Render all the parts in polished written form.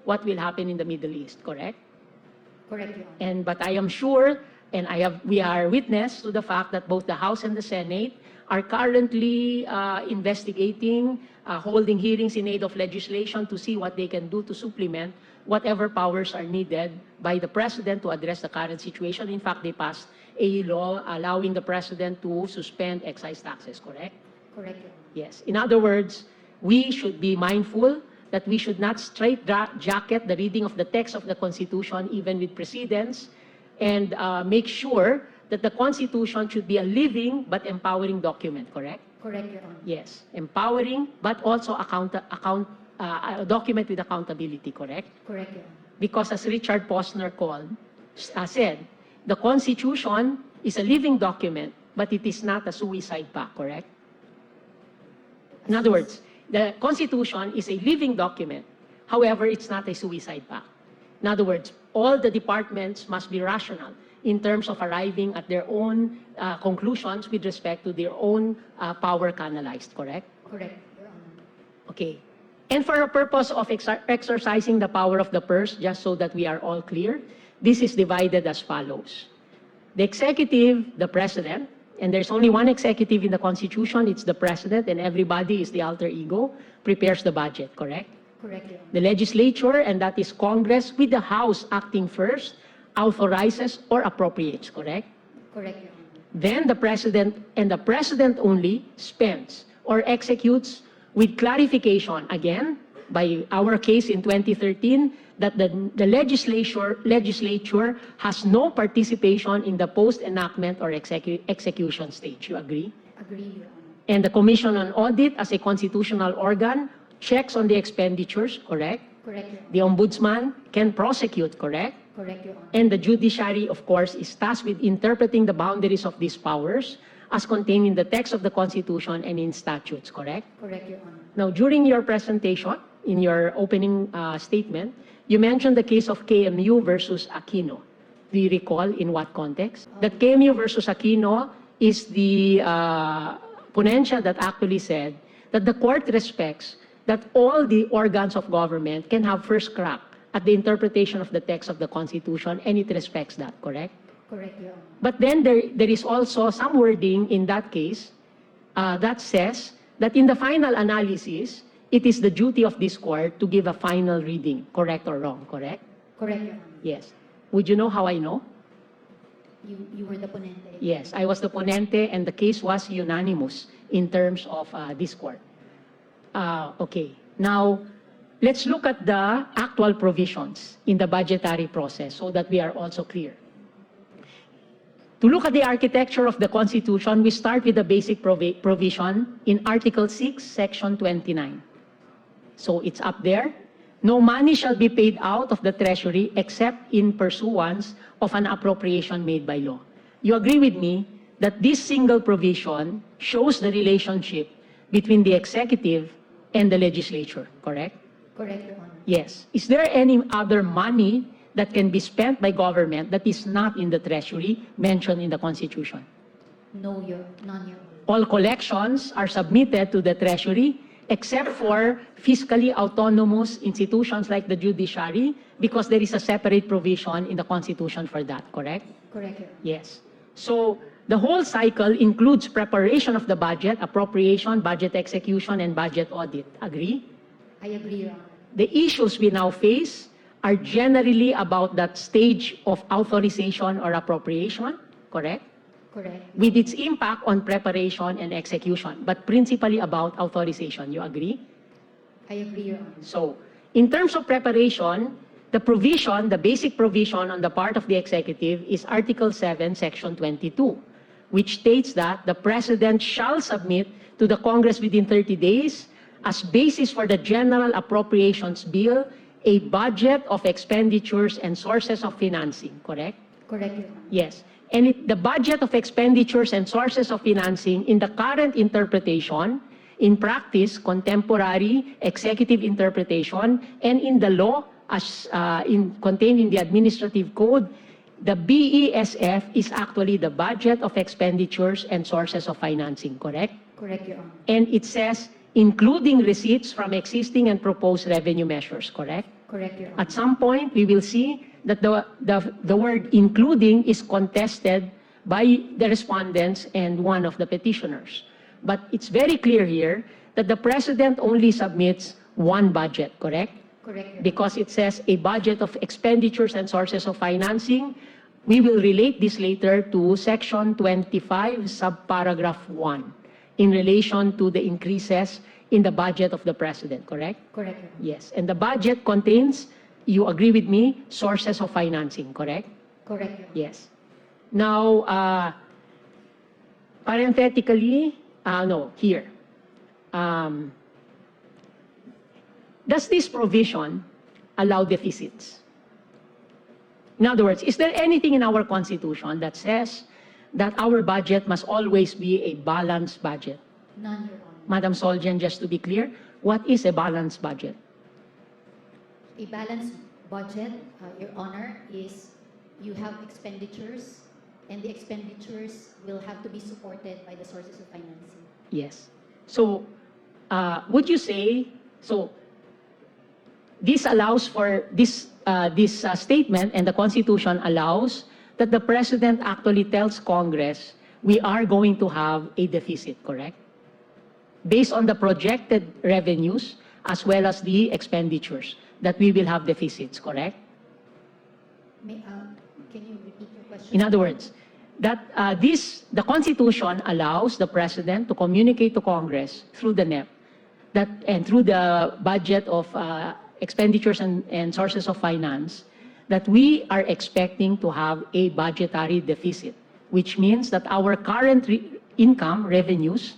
what will happen in the Middle East, correct? Correct, Your Honor. But I am sure, and we are witness to the fact that both the House and the Senate are currently investigating, holding hearings in aid of legislation to see what they can do to supplement whatever powers are needed by the President to address the current situation. In fact, they passed a law allowing the President to suspend excise taxes, correct? Correct, Your Honor. Yes. In other words, we should be mindful that we should not straitjacket the reading of the text of the Constitution, even with precedents, and make sure that the Constitution should be a living but empowering document, correct? Correct, Your Honor. Yes. Empowering, but also a document with accountability, correct? Correct, Your Honor. Because as Richard Posner said, the Constitution is a living document, but it is not a suicide pact, correct? In other words, the Constitution is a living document. However, it's not a suicide pact. In other words, all the departments must be rational in terms of arriving at their own conclusions with respect to their own power canalized, correct? Correct, Your Honor. Okay. And for a purpose of exercising the power of the purse, just so that we are all clear, this is divided as follows. The executive, the President, and there's only one executive in the Constitution, it's the President, and everybody is the alter ego, prepares the budget, correct? Correct, Your Honor. The legislature, and that is Congress, with the House acting first, authorizes or appropriates, correct? Correct, Your Honor. Then the President, and the President only, spends or executes with clarification, again, by our case in 2013, that the legislature has no participation in the post-enactment or execution stage. You agree? Agree, Your Honor. And the Commission on Audit, as a constitutional organ, checks on the expenditures, correct? Correct, Your Honor. The Ombudsman can prosecute, correct? Correct, Your Honor. And the judiciary, of course, is tasked with interpreting the boundaries of these powers as contained in the text of the Constitution and in statutes, correct? Correct, Your Honor. Now, during your presentation, in your opening statement, you mentioned the case of KMU versus Aquino. Do you recall in what context? That KMU versus Aquino is the ponensya that actually said that the court respects that all the organs of government can have first crack at the interpretation of the text of the Constitution, and it respects that, correct? Correct, Your Honor. But then there is also some wording in that case that says that in the final analysis, it is the duty of this court to give a final reading, correct or wrong, correct? Correct, Your Honor. Yes. Would you know how I know? You were the ponente. Yes, I was the ponente, and the case was unanimous in terms of this court. Okay. Now, let's look at the actual provisions in the budgetary process so that we are also clear. To look at the architecture of the Constitution, we start with the basic provision in Article 6, Section 29. So it's up there. No money shall be paid out of the Treasury except in pursuance of an appropriation made by law. You agree with me that this single provision shows the relationship between the executive and the legislature, correct? Correct, Your Honor. Yes. Is there any other money that can be spent by government that is not in the Treasury mentioned in the Constitution? No, none, Your Honor. All collections are submitted to the Treasury except for fiscally autonomous institutions like the judiciary, because there is a separate provision in the Constitution for that, correct? Correct, Your Honor. Yes. So the whole cycle includes preparation of the budget, appropriation, budget execution, and budget audit. Agree? I agree, Your Honor. The issues we now face are generally about that stage of authorization or appropriation, correct? Correct. With its impact on preparation and execution, but principally about authorization. You agree? I agree, Your Honor. So, in terms of preparation, the provision, the basic provision on the part of the executive is Article 7, Section 22, which states that the President shall submit to the Congress within 30 days as basis for the General Appropriations Bill a budget of expenditures and sources of financing, correct? Correct, Your Honor. Yes. And the budget of expenditures and sources of financing in the current interpretation, in practice, contemporary executive interpretation, and in the law as contained in the administrative code, the BESF is actually the budget of expenditures and sources of financing, correct? Correct, Your Honor. And it says including receipts from existing and proposed revenue measures, correct? Correct, Your Honor. At some point, we will see that the word including is contested by the respondents and one of the petitioners. But it's very clear here that the President only submits one budget, correct? Correct, Your Honor. Because it says a budget of expenditures and sources of financing. We will relate this later to Section 25, subparagraph 1, in relation to the increases in the budget of the President, correct? Correct, Your Honor. Yes, and the budget contains, you agree with me, sources of financing, correct? Correct, Your Honor. Yes. Now, parenthetically, no, here. Does this provision allow deficits? In other words, is there anything in our Constitution that says that our budget must always be a balanced budget? None, Your Honor. Madam Soljan, just to be clear, what is a balanced budget? A balanced budget, Your Honor, is you have expenditures, and the expenditures will have to be supported by the sources of financing. Yes. So, would you say, so this allows for this statement, and the Constitution allows that the President actually tells Congress, we are going to have a deficit, correct? Based on the projected revenues as well as the expenditures, that we will have deficits, correct? Can you repeat your question? In other words, that the Constitution allows the President to communicate to Congress through the NEP and through the budget of expenditures and sources of finance, that we are expecting to have a budgetary deficit, which means that our current income revenues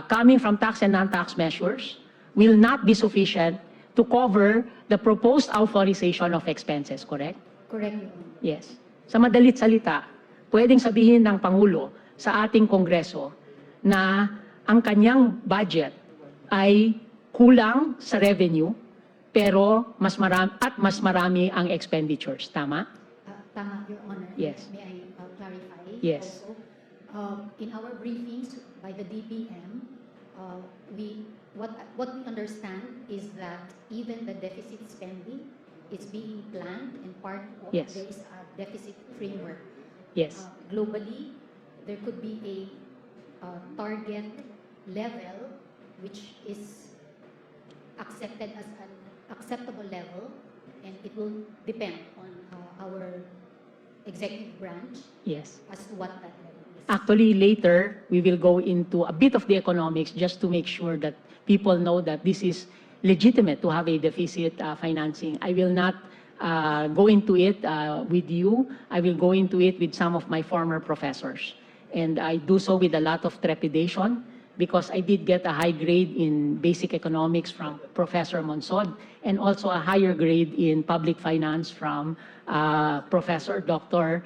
coming from tax and non-tax measures will not be sufficient to cover the proposed authorization of expenses, correct? Correct, Your Honor. Yes. Sa madalit salita, pwedeng sabihin ng Pangulo sa ating Kongreso na ang kanyang budget ay kulang sa revenue, pero mas marami ang expenditures. Tama? Tama, Your Honor. Yes. May I clarify? Yes. Also, in our briefings by the DBM, what we understand is that even the deficit spending is being planned, and part of Yes. there is a deficit framework. Yes. Globally, there could be a target level which is accepted as an acceptable level, and it will depend on our executive branch Yes. as to what that level is. Actually, later, we will go into a bit of the economics just to make sure that people know that this is legitimate to have a deficit financing. I will not go into it with you. I will go into it with some of my former professors. And I do so with a lot of trepidation because I did get a high grade in basic economics from Professor Monsod and also a higher grade in public finance from Professor Dr.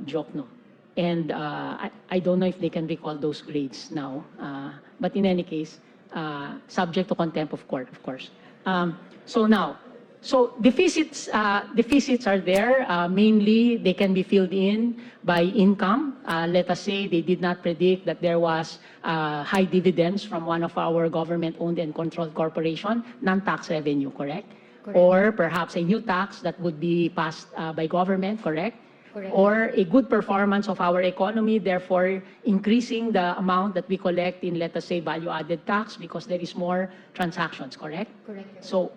Jokno. And I don't know if they can recall those grades now. But in any case, subject to contempt of court, of course. So deficits are there. Mainly, they can be filled in by income. Let us say they did not predict that there was high dividends from one of our government-owned and controlled corporation, non-tax revenue, correct? Correct. Or perhaps a new tax that would be passed by government, correct? Correct. Or a good performance of our economy, therefore increasing the amount that we collect in, let us say, value-added tax because there is more transactions, correct? Correct. So